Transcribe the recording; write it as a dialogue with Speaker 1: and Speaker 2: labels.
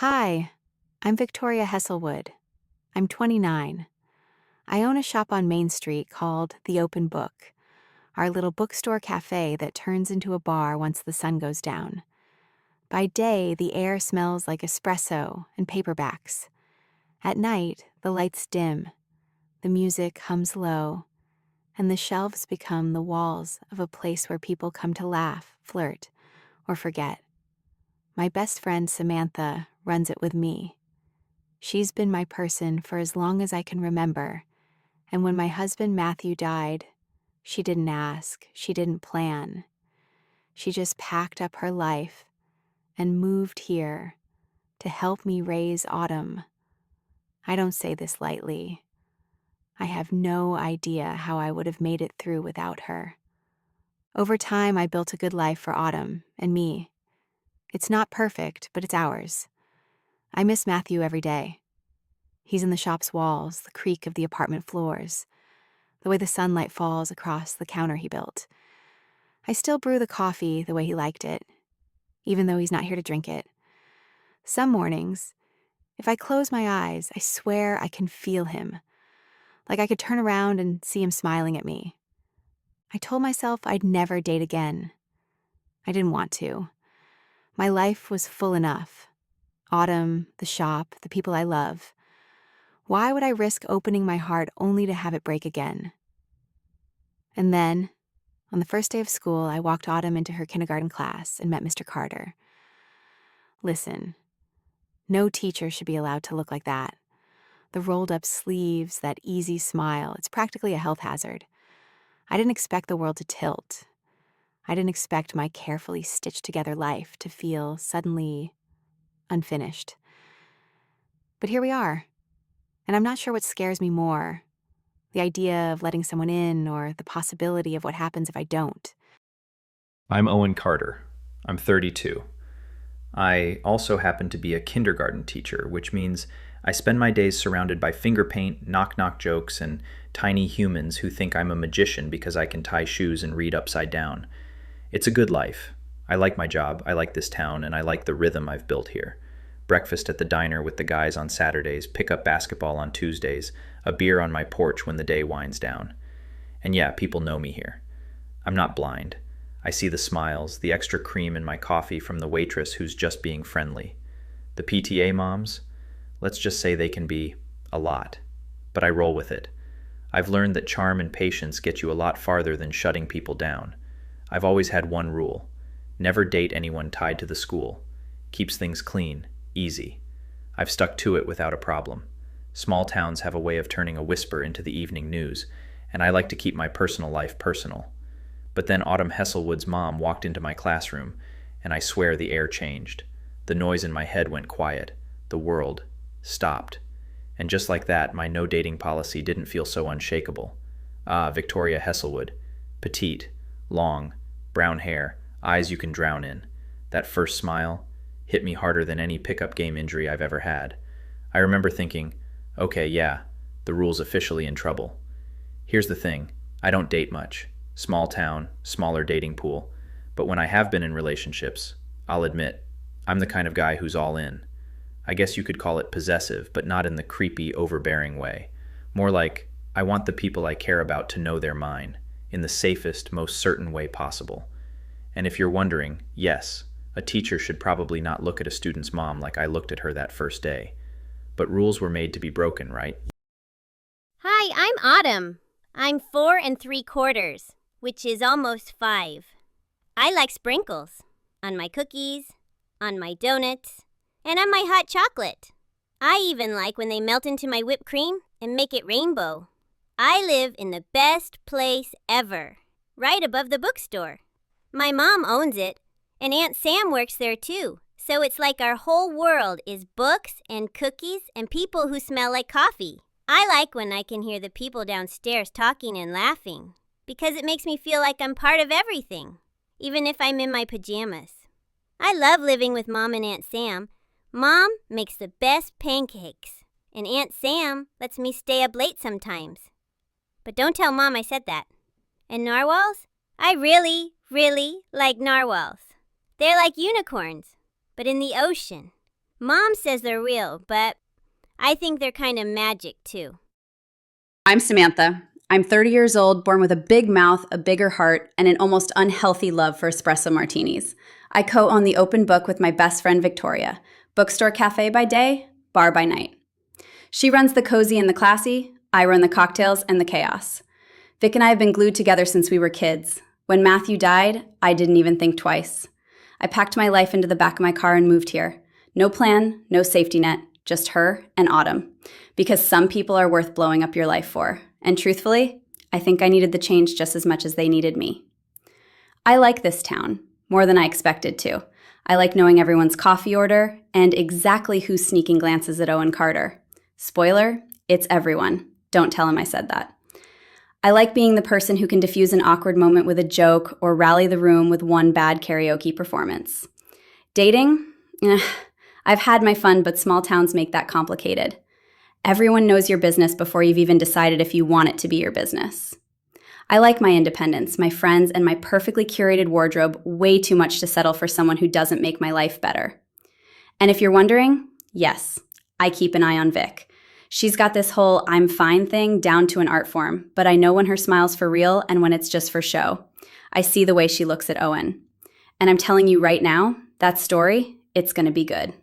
Speaker 1: Hi, I'm Victoria Hesselwood. I'm 29. I own a shop on Main Street called The Open Book, our little bookstore cafe that turns into a bar once the sun goes down. By day, the air smells like espresso and paperbacks. At night, the lights dim, the music hums low, and the shelves become the walls of a place where people come to laugh, flirt, or forget. My best friend Samantha runs it with me. She's been my person for as long as I can remember, and when my husband Matthew died, she didn't ask, she didn't plan. She just packed up her life and moved here to help me raise Autumn. I don't say this lightly. I have no idea how I would have made it through without her. Over time, I built a good life for Autumn and me. It's not perfect, but it's ours. I miss Matthew every day. He's in the shop's walls, the creak of the apartment floors, the way the sunlight falls across the counter he built. I still brew the coffee the way he liked it, even though he's not here to drink it. Some mornings, if I close my eyes, I swear I can feel him, like I could turn around and see him smiling at me. I told myself I'd never date again. I didn't want to. My life was full enough. Autumn, the shop, the people I love. Why would I risk opening my heart only to have it break again? And then, on the first day of school, I walked Autumn into her kindergarten class and met Mr. Carter. Listen, no teacher should be allowed to look like that. The rolled-up sleeves, that easy smile, it's practically a health hazard. I didn't expect the world to tilt. I didn't expect my carefully stitched-together life to feel suddenly unfinished. But here we are, and I'm not sure what scares me more, the idea of letting someone in or the possibility of what happens if I don't.
Speaker 2: I'm Owen Carter. I'm 32. I also happen to be a kindergarten teacher, which means I spend my days surrounded by finger paint, knock-knock jokes, and tiny humans who think I'm a magician because I can tie shoes and read upside down. It's a good life. I like my job, I like this town, and I like the rhythm I've built here. Breakfast at the diner with the guys on Saturdays, pick up basketball on Tuesdays, a beer on my porch when the day winds down. And yeah, people know me here. I'm not blind. I see the smiles, the extra cream in my coffee from the waitress who's just being friendly. The PTA moms? Let's just say they can be a lot. But I roll with it. I've learned that charm and patience get you a lot farther than shutting people down. I've always had one rule. Never date anyone tied to the school. Keeps things clean, easy. I've stuck to it without a problem. Small towns have a way of turning a whisper into the evening news, and I like to keep my personal life personal. But then Autumn Hesselwood's mom walked into my classroom, and I swear the air changed. The noise in my head went quiet. The world stopped. And just like that, my no dating policy didn't feel so unshakable. Victoria Hesselwood. Petite, long, brown hair, eyes you can drown in. That first smile hit me harder than any pickup game injury I've ever had. I remember thinking, okay, yeah, the rule's officially in trouble. Here's the thing, I don't date much. Small town, smaller dating pool. But when I have been in relationships, I'll admit, I'm the kind of guy who's all in. I guess you could call it possessive, but not in the creepy, overbearing way. More like, I want the people I care about to know they're mine, in the safest, most certain way possible. And if you're wondering, yes, a teacher should probably not look at a student's mom like I looked at her that first day. But rules were made to be broken, right?
Speaker 3: Hi, I'm Autumn. I'm 4 3/4, which is almost 5. I like sprinkles on my cookies, on my donuts, and on my hot chocolate. I even like when they melt into my whipped cream and make it rainbow. I live in the best place ever, right above the bookstore. My mom owns it, and Aunt Sam works there too. So it's like our whole world is books and cookies and people who smell like coffee. I like when I can hear the people downstairs talking and laughing, because it makes me feel like I'm part of everything, even if I'm in my pajamas. I love living with Mom and Aunt Sam. Mom makes the best pancakes, and Aunt Sam lets me stay up late sometimes. But don't tell Mom I said that. And narwhals? I really, really like narwhals. They're like unicorns, but in the ocean. Mom says they're real, but I think they're kind of magic, too.
Speaker 4: I'm Samantha. I'm 30 years old, born with a big mouth, a bigger heart, and an almost unhealthy love for espresso martinis. I co-own the Open Book with my best friend Victoria, bookstore cafe by day, bar by night. She runs the cozy and the classy, I run the cocktails and the chaos. Vic and I have been glued together since we were kids. When Matthew died, I didn't even think twice. I packed my life into the back of my car and moved here. No plan, no safety net, just her and Autumn. Because some people are worth blowing up your life for. And truthfully, I think I needed the change just as much as they needed me. I like this town, more than I expected to. I like knowing everyone's coffee order and exactly who's sneaking glances at Owen Carter. Spoiler, it's everyone. Don't tell him I said that. I like being the person who can diffuse an awkward moment with a joke or rally the room with one bad karaoke performance. Dating? I've had my fun, but small towns make that complicated. Everyone knows your business before you've even decided if you want it to be your business. I like my independence, my friends, and my perfectly curated wardrobe way too much to settle for someone who doesn't make my life better. And if you're wondering, yes, I keep an eye on Vic. She's got this whole I'm fine thing down to an art form, but I know when her smile's for real and when it's just for show. I see the way she looks at Owen. And I'm telling you right now, that story, it's going to be good.